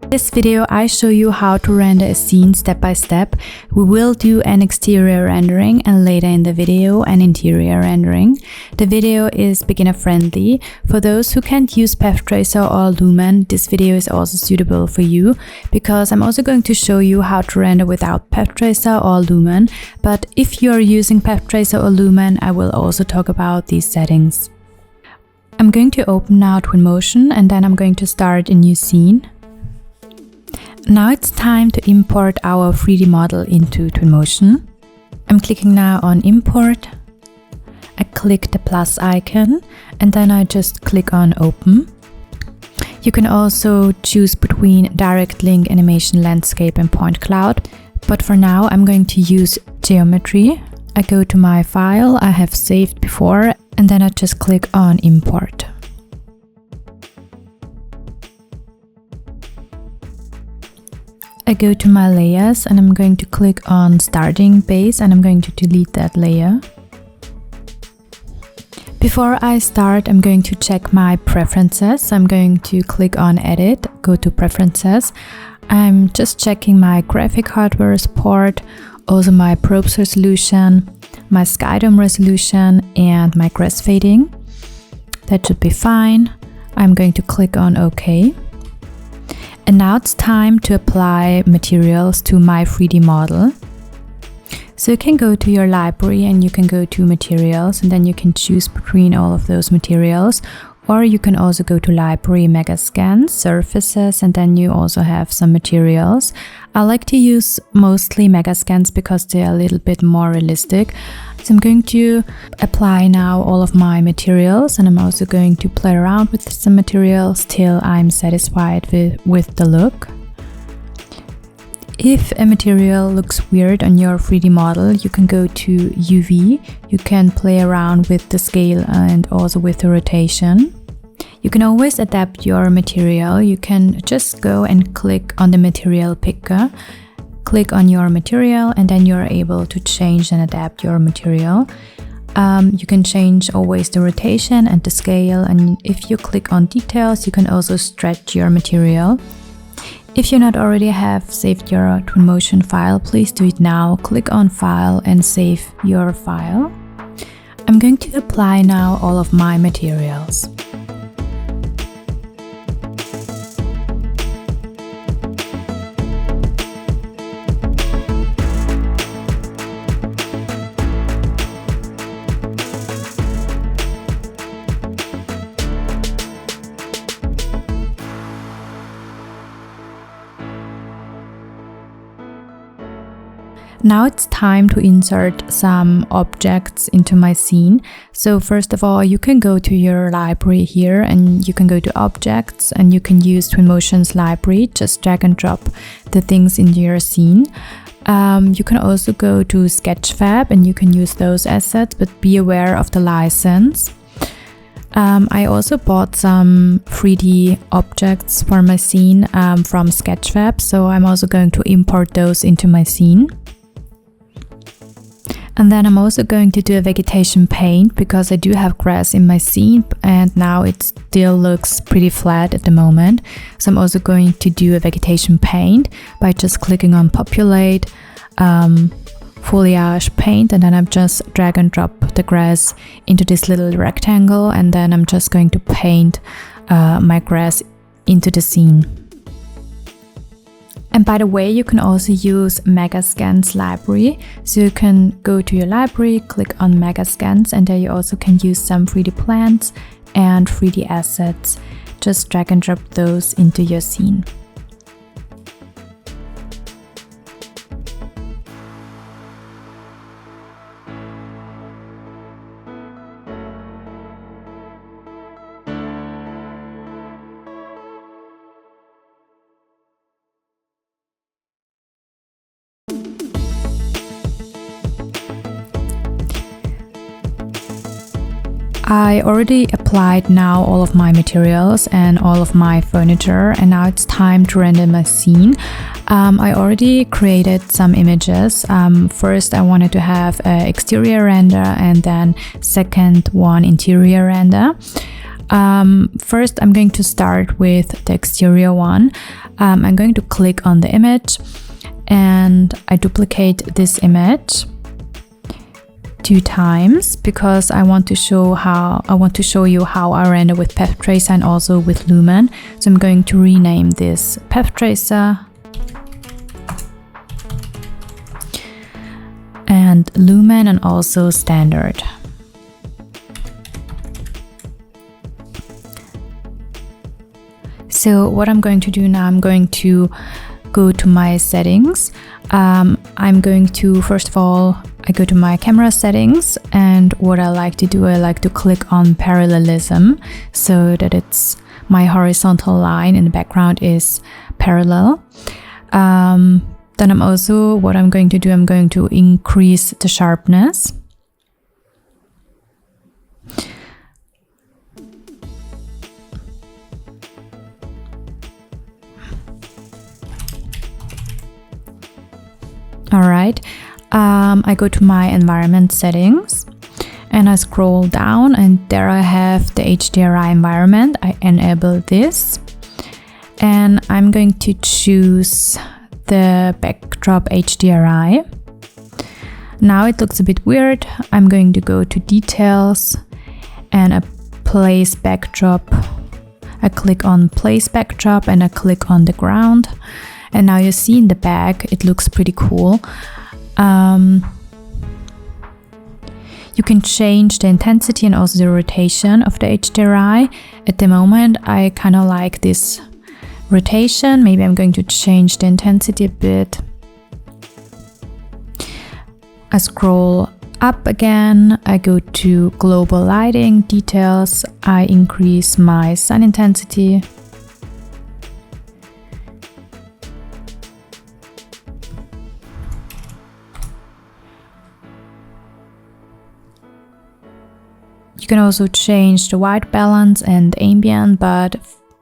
In this video, I show you how to render a scene step by step. We will do an exterior rendering and later in the video an interior rendering. The video is beginner friendly. For those who can't use PathTracer or Lumen, this video is also suitable for you because I'm also going to show you how to render without PathTracer or Lumen. But if you're using PathTracer or Lumen, I will also talk about these settings. I'm going to open now Twinmotion and then I'm going to start a new scene. Now it's time to import our 3D model into Twinmotion. I'm clicking now on Import. I click the plus icon and then I just click on Open. You can also choose between Direct Link, Animation, Landscape and Point Cloud. But for now I'm going to use Geometry. I go to my file I have saved before and then I just click on Import. I go to my layers and I'm going to click on Starting Base and I'm going to delete that layer. Before I start, I'm going to check my preferences. So I'm going to click on Edit, go to Preferences. I'm just checking my graphic hardware support, also my probes resolution, my sky dome resolution and my grass fading. That should be fine. I'm going to click on OK. And now it's time to apply materials to my 3D model. So you can go to your library and you can go to materials and then you can choose between all of those materials. Or you can also go to library, megascans, surfaces, and then you also have some materials. I like to use mostly megascans because they're a little bit more realistic. So I'm going to apply now all of my materials and I'm also going to play around with some materials till I'm satisfied with the look. If a material looks weird on your 3D model, you can go to UV. You can play around with the scale and also with the rotation. You can always adapt your material. You can just go and click on the material picker. Click on your material and then you're able to change and adapt your material. You can change always the rotation and the scale, and if you click on details, you can also stretch your material. If you not already have saved your Twinmotion file, please do it now. Click on File and save your file. I'm going to apply now all of my materials. Now it's time to insert some objects into my scene. So first of all, you can go to your library here and you can go to Objects and you can use Twinmotion's library. Just drag and drop the things into your scene. You can also go to Sketchfab and you can use those assets, but be aware of the license. I also bought some 3D objects for my scene from Sketchfab, so I'm also going to import those into my scene. And then I'm also going to do a vegetation paint because I do have grass in my scene and now it still looks pretty flat at the moment. So I'm also going to do a vegetation paint by just clicking on Populate, Foliage Paint, and then I'm just drag and drop the grass into this little rectangle and then I'm just going to paint my grass into the scene. And by the way, you can also use Megascans library. So you can go to your library, click on Megascans, and there you also can use some 3D plants and 3D assets. Just drag and drop those into your scene. I already applied now all of my materials and all of my furniture, and now it's time to render my scene. I already created some images. First I wanted to have an exterior render and then second one interior render. First, I'm going to start with the exterior one. I'm going to click on the image and I duplicate this image 2 times because I want to show you how I render with Path Tracer and also with Lumen. So I'm going to rename this Path Tracer and Lumen and also Standard. So what I'm going to do now, I'm going to go to my settings. I'm going to, first of all, I go to my camera settings, and what I like to do, I like to click on parallelism so that it's my horizontal line in the background is parallel. Then what I'm going to do, I'm going to increase the sharpness. Alright, I go to my environment settings and I scroll down, and there I have the HDRI environment. I enable this and I'm going to choose the backdrop HDRI. Now it looks a bit weird. I'm going to go to details and a place backdrop. I click on place backdrop and I click on the ground. And now you see in the back, it looks pretty cool. You can change the intensity and also the rotation of the HDRI. At the moment, I kind of like this rotation. Maybe I'm going to change the intensity a bit. I scroll up again. I go to global lighting, details. I increase my sun intensity. You can also change the white balance and ambient, but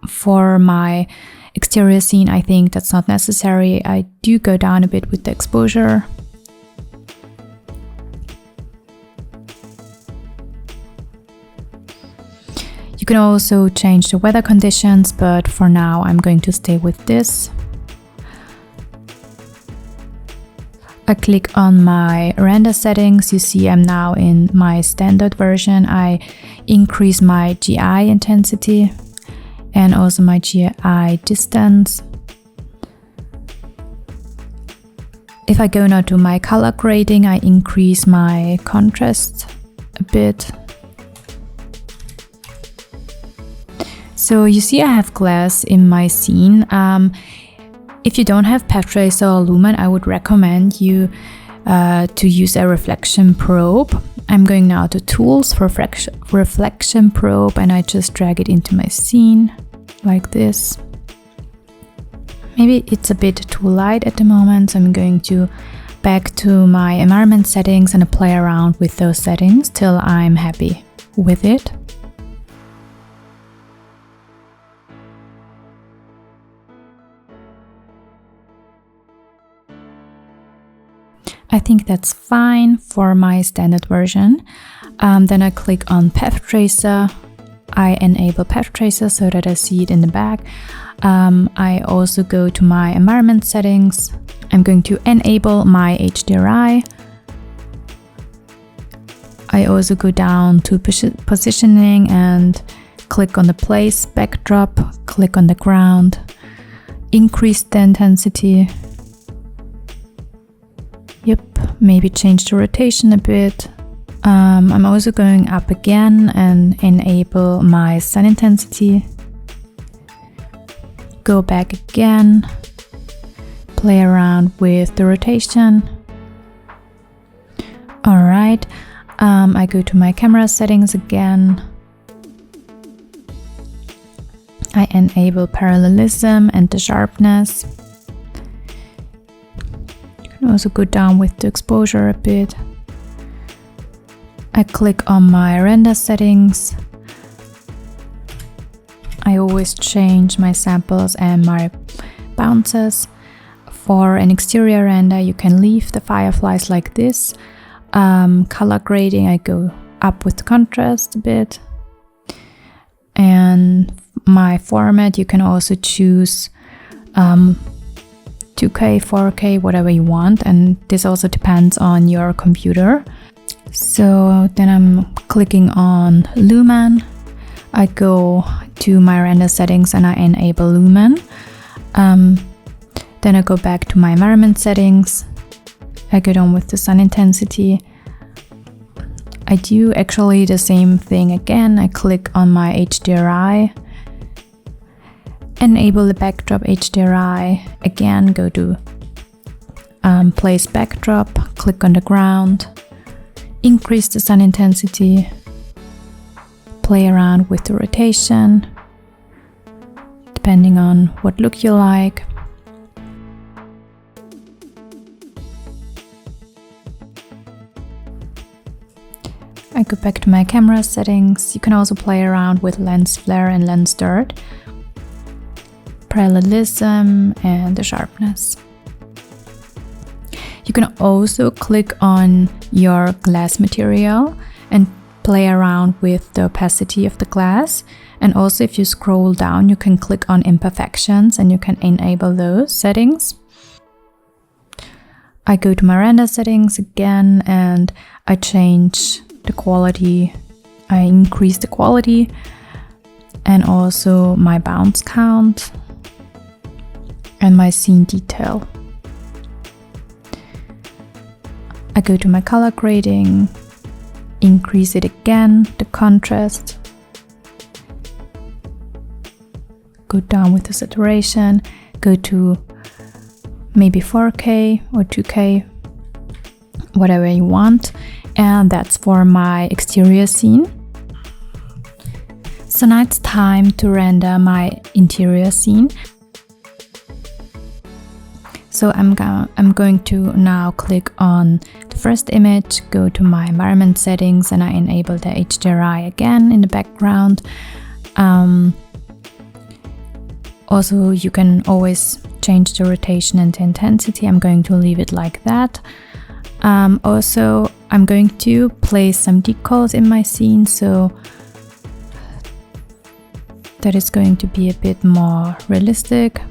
for my exterior scene, I think that's not necessary. I do go down a bit with the exposure. You can also change the weather conditions, but for now I'm going to stay with this. I click on my render settings. You see I'm now in my standard version. I increase my GI intensity and also my GI distance. If I go now to my color grading, I increase my contrast a bit. So you see I have glass in my scene. If you don't have Path Tracer or Lumen, I would recommend you to use a reflection probe. I'm going now to Tools for Reflection Probe, and I just drag it into my scene like this. Maybe it's a bit too light at the moment, so I'm going to back to my environment settings and play around with those settings till I'm happy with it. I think that's fine for my standard version. Then I click on Path Tracer. I enable Path Tracer so that I see it in the back. I also go to my environment settings. I'm going to enable my HDRI. I also go down to positioning and click on the place backdrop, click on the ground, increase the intensity. Yep, maybe change the rotation a bit. I'm also going up again and enable my sun intensity. Go back again, play around with the rotation. Alright, I go to my camera settings again. I enable parallelism and the sharpness. Also go down with the exposure a bit. I click on my render settings. I always change my samples and my bounces. For an exterior render, you can leave the fireflies like this. Color grading, I go up with the contrast a bit. And my format, you can also choose 2K, 4K, whatever you want, and this also depends on your computer. So then I'm clicking on Lumen. I go to my render settings and I enable Lumen. Then I go back to my environment settings. I go down with the sun intensity. I do actually the same thing again. I click on my HDRI, enable the backdrop HDRI. Again, go to place backdrop, click on the ground, increase the sun intensity, play around with the rotation, depending on what look you like. I go back to my camera settings. You can also play around with lens flare and lens dirt, parallelism, and the sharpness. You can also click on your glass material and play around with the opacity of the glass. And also if you scroll down, you can click on imperfections and you can enable those settings. I go to my render settings again and I change the quality. I increase the quality and also my bounce count and my scene detail. I go to my color grading, increase it again, the contrast, go down with the saturation, go to maybe 4K or 2K, whatever you want. And that's for my exterior scene. So now it's time to render my interior scene. So I'm going to now click on the first image, go to my environment settings, and I enable the HDRI again in the background. Also, you can always change the rotation and the intensity. I'm going to leave it like that. Also, I'm going to place some decals in my scene, so that is going to be a bit more realistic.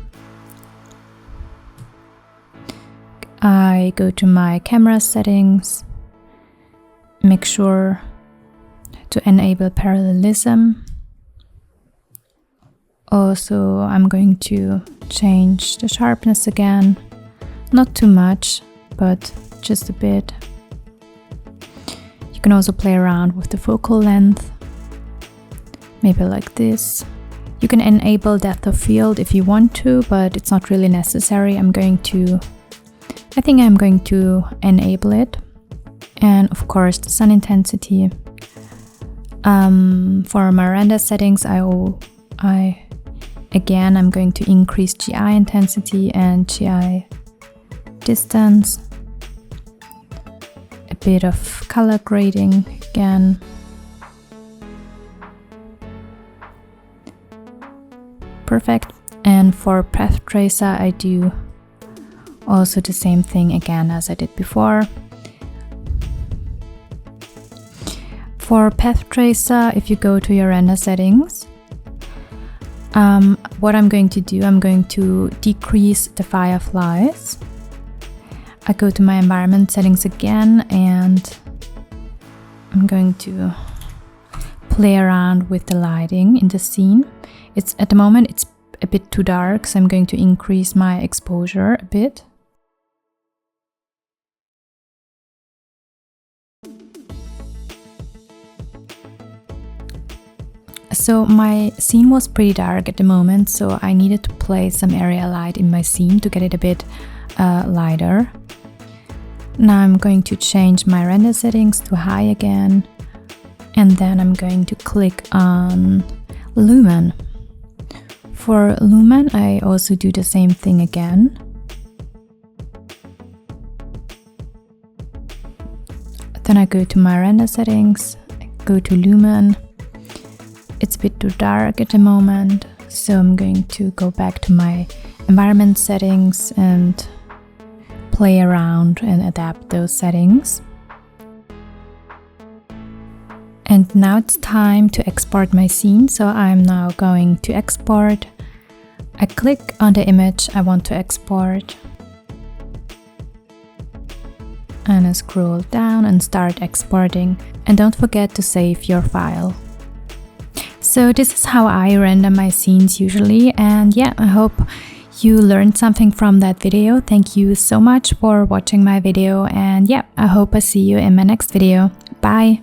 I go to my camera settings, make sure to enable parallelism. Also, I'm going to change the sharpness again, not too much, but just a bit. You can also play around with the focal length, maybe like this. You can enable depth of field if you want to, but it's not really necessary. I think I'm going to enable it. And of course the sun intensity. For my render settings, I'm going to increase GI intensity and GI distance. A bit of color grading again. Perfect. And for path tracer, I do also the same thing again as I did before. For path tracer, if you go to your render settings, what I'm going to do, I'm going to decrease the fireflies. I go to my environment settings again and I'm going to play around with the lighting in the scene. At the moment it's a bit too dark, so I'm going to increase my exposure a bit. So my scene was pretty dark at the moment, so I needed to place some area light in my scene to get it a bit lighter. Now I'm going to change my render settings to high again, and then I'm going to click on Lumen. For Lumen, I also do the same thing again. Then I go to my render settings, I go to Lumen. It's a bit too dark at the moment, so I'm going to go back to my environment settings and play around and adapt those settings. And now it's time to export my scene, so I'm now going to export. I click on the image I want to export and I scroll down and start exporting, and don't forget to save your file. So this is how I render my scenes usually, and yeah, I hope you learned something from that video. Thank you so much for watching my video, and yeah, I hope I see you in my next video. Bye!